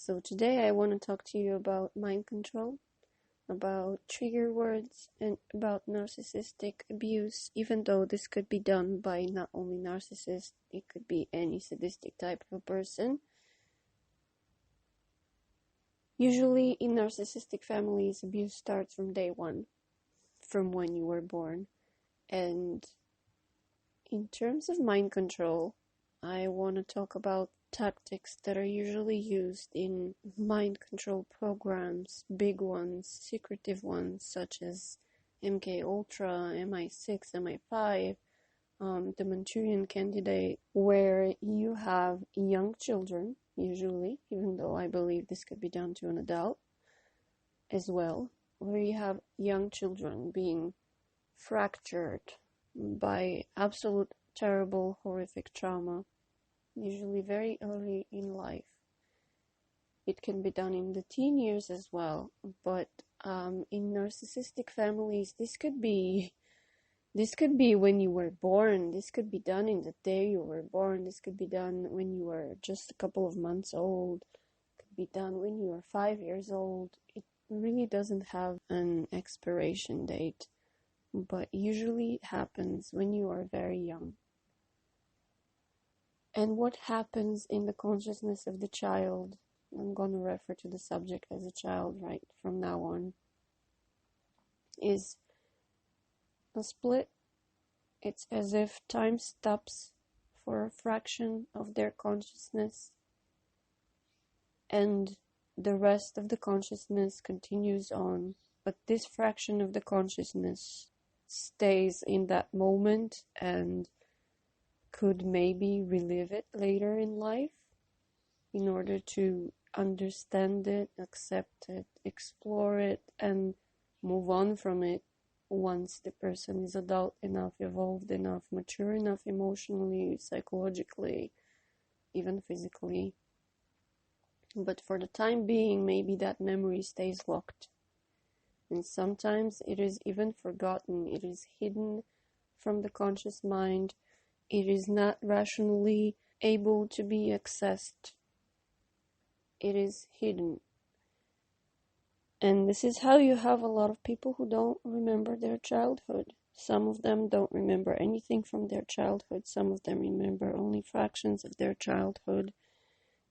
So today I want to talk to you about mind control, about trigger words, and about narcissistic abuse, even though this could be done by not only narcissists, it could be any sadistic type of a person. Usually in narcissistic families, abuse starts from day one, from when you were born. And in terms of mind control, I want to talk about tactics that are usually used in mind control programs, big ones, secretive ones, such as MK Ultra, MI6, MI5, the Manchurian Candidate, where you have young children, usually, even though I believe this could be done to an adult as well, where you have young children being fractured by absolute terrible, horrific trauma, usually very early in life. It can be done in the teen years as well, but in narcissistic families, this could be when you were born. This could be done in the day you were born. This could be done when you were just a couple of months old. It could be done when you were 5 years old. It really doesn't have an expiration date, but usually it happens when you are very young. And what happens in the consciousness of the child, I'm going to refer to the subject as a child right from now on, is a split. It's as if time stops for a fraction of their consciousness, and the rest of the consciousness continues on, but this fraction of the consciousness stays in that moment and could maybe relive it later in life in order to understand it, accept it, explore it, and move on from it once the person is adult enough, evolved enough, mature enough emotionally, psychologically, even physically. But for the time being, maybe that memory stays locked. And sometimes it is even forgotten. It is hidden from the conscious mind. It is not rationally able to be accessed. It is hidden. And this is how you have a lot of people who don't remember their childhood. Some of them don't remember anything from their childhood. Some of them remember only fractions of their childhood.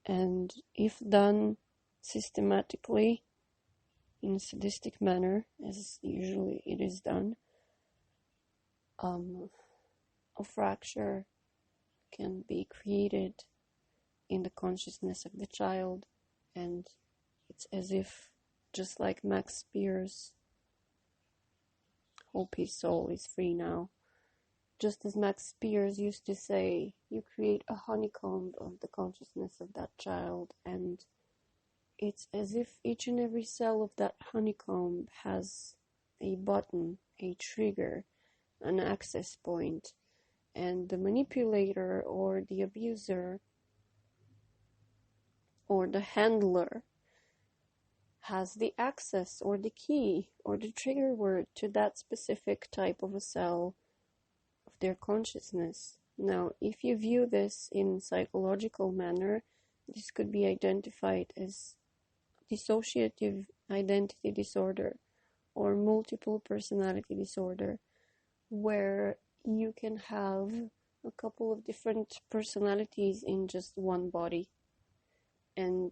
And if done systematically, in a sadistic manner, as usually it is done, a fracture can be created in the consciousness of the child, and it's as if, just like Max Spears, hope his soul is free now, just as Max Spears used to say, you create a honeycomb of the consciousness of that child, and it's as if each and every cell of that honeycomb has a button, a trigger, an access point, and the manipulator or the abuser or the handler has the access or the key or the trigger word to that specific type of a cell of their consciousness. Now, if you view this in psychological manner, this could be identified as dissociative identity disorder or multiple personality disorder, where you can have a couple of different personalities in just one body, and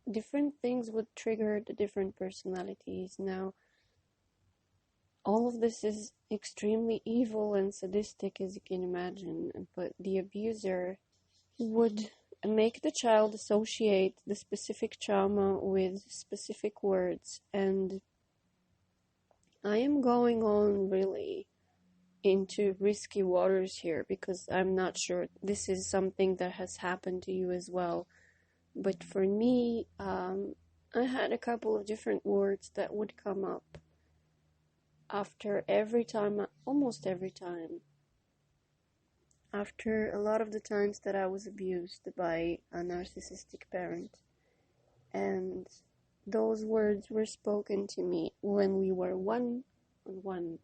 different things would trigger the different personalities. Now, all of this is extremely evil and sadistic, as you can imagine, but the abuser would make the child associate the specific trauma with specific words. And I am going on really into risky waters here, because I'm not sure this is something that has happened to you as well. But for me, I had a couple of different words that would come up after every time, almost every time, after a lot of the times that I was abused by a narcissistic parent. And those words were spoken to me when we were one-on-one.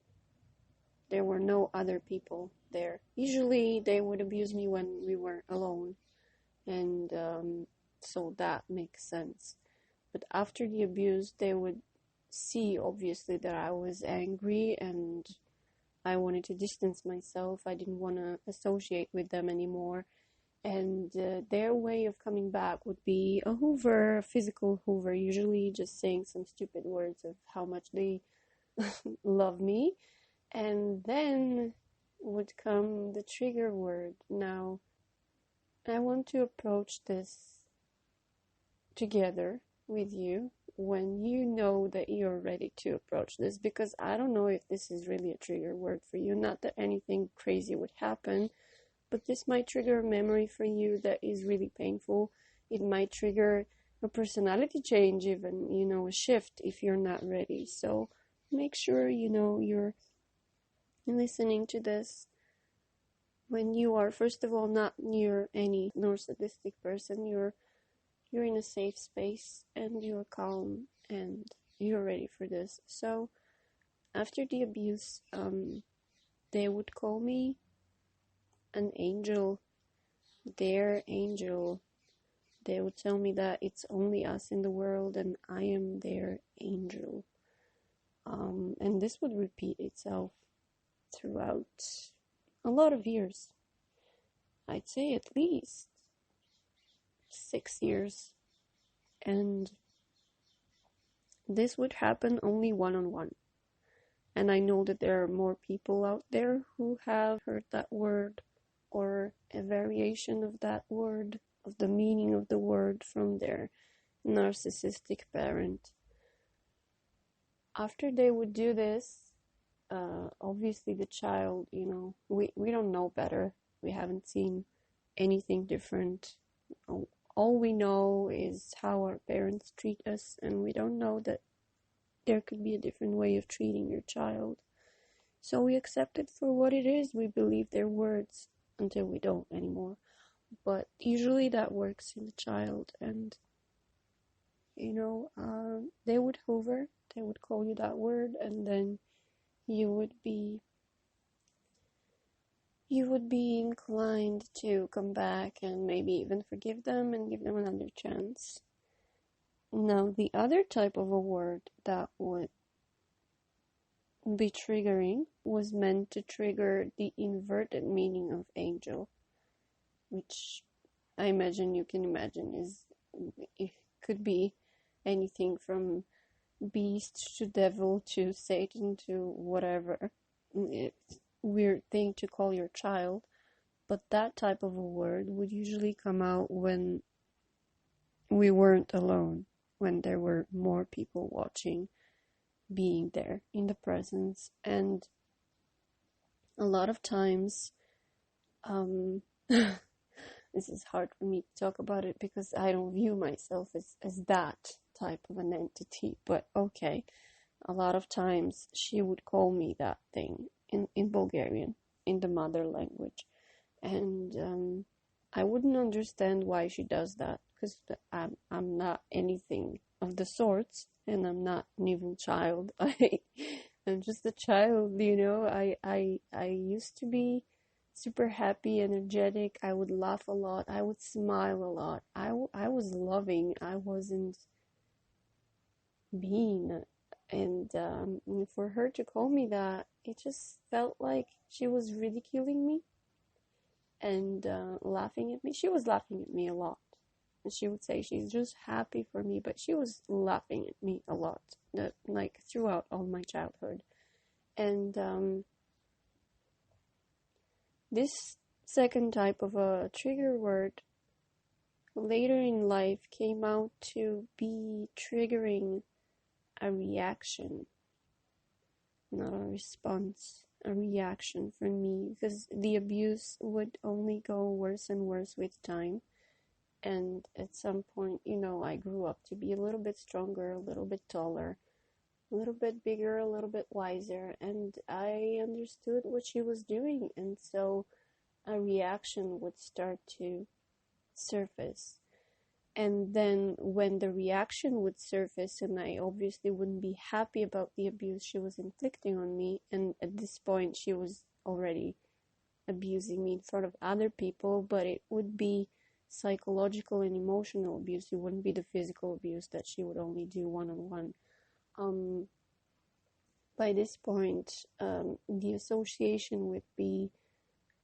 There were no other people there. Usually they would abuse me when we were alone. And So that makes sense. But after the abuse, they would see obviously that I was angry and I wanted to distance myself. I didn't want to associate with them anymore. And their way of coming back would be a hoover, a physical hoover, usually just saying some stupid words of how much they love me. And then would come the trigger word. Now, I want to approach this together with you when you know that you're ready to approach this, because I don't know if this is really a trigger word for you. Not that anything crazy would happen, but this might trigger a memory for you that is really painful. It might trigger a personality change, even, a shift if you're not ready. So make sure, you're listening to this when you are, first of all, not near any narcissistic person. You're in a safe space and you're calm and you're ready for this. So after the abuse, they would call me an angel, their angel. They would tell me that it's only us in the world and I am their angel. And this would repeat itself throughout a lot of years. I'd say at least 6 years. And this would happen only one-on-one. And I know that there are more people out there who have heard that word or a variation of that word, of the meaning of the word from their narcissistic parent. After they would do this, obviously the child, we don't know better. We haven't seen anything different. All we know is how our parents treat us, and we don't know that there could be a different way of treating your child. So we accept it for what it is. We believe their words until we don't anymore. But usually that works in the child, and they would hover, they would call you that word, and then you would be inclined to come back and maybe even forgive them and give them another chance. Now, the other type of a word that would be triggering was meant to trigger the inverted meaning of angel, which I imagine you can imagine it could be anything from beast to devil to Satan to whatever. It's a weird thing to call your child, but that type of a word would usually come out when we weren't alone, when there were more people watching, being there in the presence. And a lot of times, this is hard for me to talk about it because I don't view myself as that type of an entity, but okay. A lot of times she would call me that thing in Bulgarian, in the mother language. And I wouldn't understand why she does that, because I'm not anything of the sorts, and I'm not an evil child. I'm just a child, I used to be super happy, energetic. I would laugh a lot. I would smile a lot. I was loving. I wasn't mean. And for her to call me that, it just felt like she was ridiculing me and laughing at me. She was laughing at me a lot. And she would say she's just happy for me, but she was laughing at me a lot, like throughout all my childhood. And this second type of a trigger word later in life came out to be triggering a reaction, not a response, a reaction from me, because the abuse would only go worse and worse with time. And at some point, I grew up to be a little bit stronger, a little bit taller, a little bit bigger, a little bit wiser, and I understood what she was doing, and so a reaction would start to surface. And then when the reaction would surface, and I obviously wouldn't be happy about the abuse she was inflicting on me, and at this point she was already abusing me in front of other people, but it would be psychological and emotional abuse. It wouldn't be the physical abuse that she would only do one-on-one. By this point, the association would be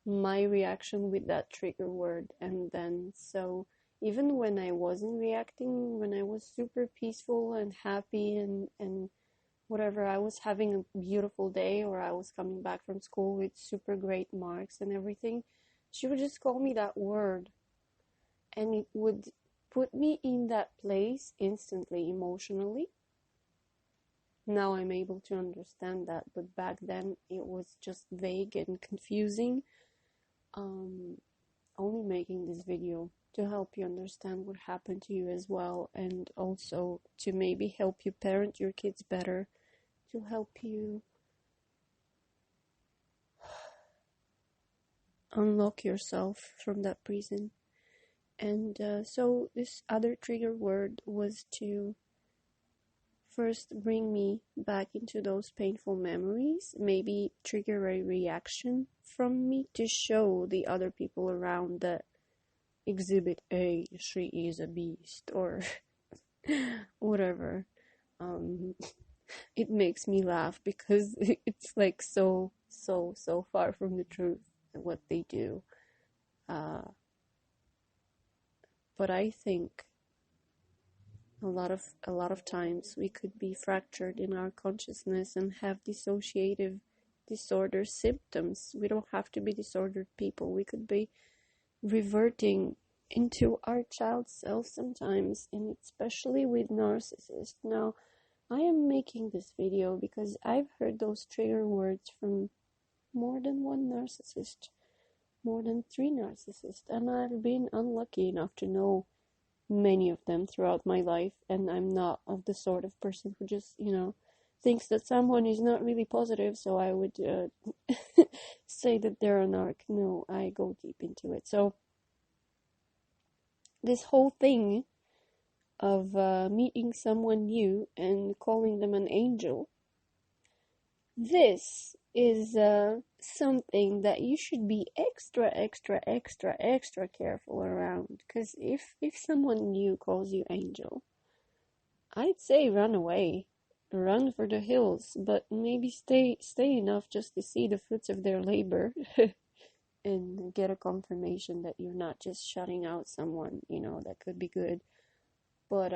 my reaction with that trigger word. And then, so even when I wasn't reacting, when I was super peaceful and happy and whatever, I was having a beautiful day, or I was coming back from school with super great marks and everything, she would just call me that word, and it would put me in that place instantly, emotionally. Now I'm able to understand that, but back then it was just vague and confusing. Only making this video to help you understand what happened to you as well, and also to maybe help you parent your kids better, to help you unlock yourself from that prison. And so this other trigger word was to first bring me back into those painful memories, maybe trigger a reaction from me to show the other people around that exhibit A, she is a beast, or whatever. It makes me laugh because it's like so far from the truth what they do. But I think a lot of times we could be fractured in our consciousness and have dissociative disorder symptoms. We don't have to be disordered people. We could be reverting into our child self sometimes, and especially with narcissists. Now, I am making this video because I've heard those trigger words from more than one narcissist, more than 3 narcissists, and I've been unlucky enough to know many of them throughout my life, and I'm not of the sort of person who just, thinks that someone is not really positive, so I would say that they're a narc. No, I go deep into it. So this whole thing of meeting someone new and calling them an angel, this is something that you should be extra careful around. Because if someone new calls you angel, I'd say run away, run for the hills, but maybe stay enough just to see the fruits of their labor and get a confirmation that you're not just shutting out someone, that could be good. But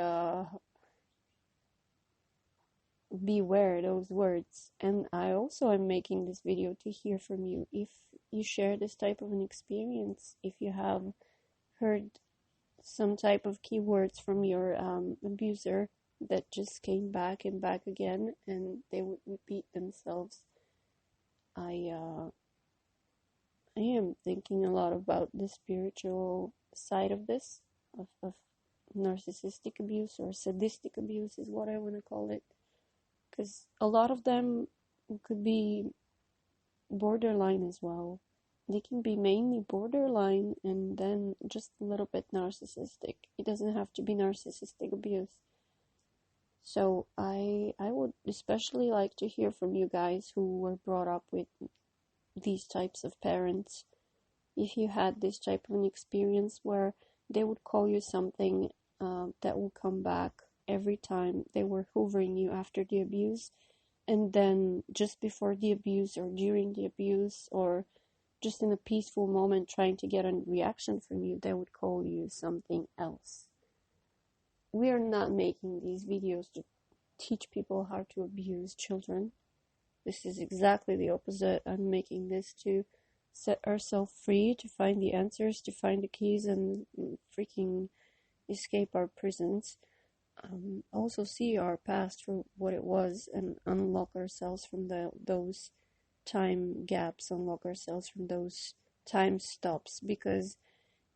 beware those words. And I also am making this video to hear from you. If you share this type of an experience, if you have heard some type of keywords from your abuser that just came back and back again, and they would repeat themselves, I am thinking a lot about the spiritual side of this, of narcissistic abuse, or sadistic abuse is what I want to call it. Because a lot of them could be borderline as well. They can be mainly borderline and then just a little bit narcissistic. It doesn't have to be narcissistic abuse. So I would especially like to hear from you guys who were brought up with these types of parents. If you had this type of an experience where they would call you something that will come back every time they were hoovering you after the abuse, and then just before the abuse or during the abuse, or just in a peaceful moment trying to get a reaction from you, they would call you something else. We are not making these videos to teach people how to abuse children. This is exactly the opposite. I'm making this to set ourselves free, to find the answers, to find the keys, and freaking escape our prisons. Also see our past for what it was, and unlock ourselves from those time gaps, unlock ourselves from those time stops. Because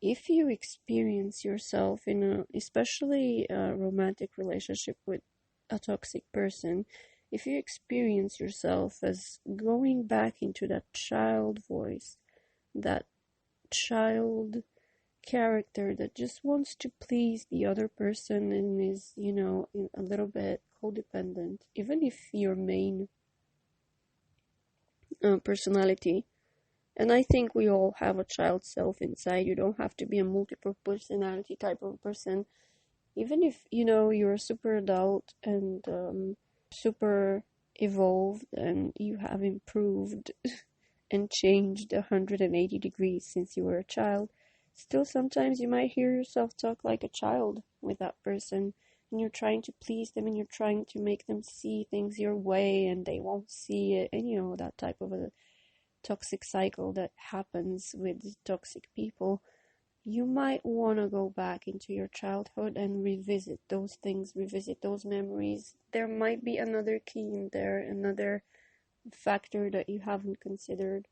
if you experience yourself in especially a romantic relationship with a toxic person, if you experience yourself as going back into that child voice, that child character that just wants to please the other person and is, a little bit codependent, even if your main personality And I think we all have a child self inside. You don't have to be a multiple personality type of person. Even if, you're a super adult and super evolved and you have improved and changed 180 degrees since you were a child, still sometimes you might hear yourself talk like a child with that person, and you're trying to please them and you're trying to make them see things your way and they won't see it, and that type of a toxic cycle that happens with toxic people. You might want to go back into your childhood and revisit those things, revisit those memories. There might be another key in there, another factor that you haven't considered.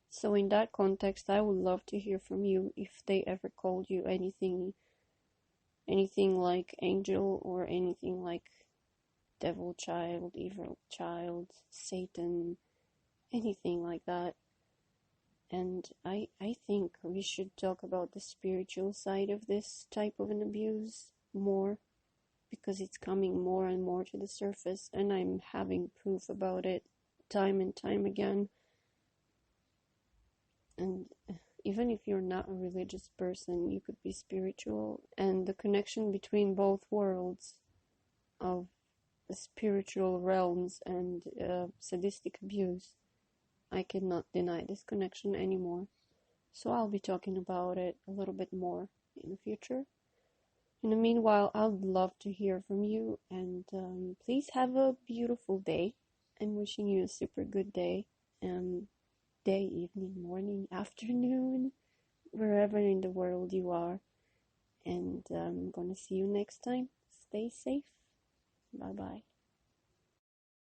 So in that context, I would love to hear from you if they ever called you anything like angel or anything like devil child, evil child, Satan, anything like that. And I think we should talk about the spiritual side of this type of an abuse more, because it's coming more and more to the surface, and I'm having proof about it time and time again. And even if you're not a religious person, you could be spiritual, and the connection between both worlds of the spiritual realms and sadistic abuse, I cannot deny this connection anymore. So I'll be talking about it a little bit more in the future. In the meanwhile, I'd love to hear from you, and please have a beautiful day. I'm wishing you a super good day, day, evening, morning, afternoon, wherever in the world you are. And I'm gonna see you next time. Stay safe. Bye bye.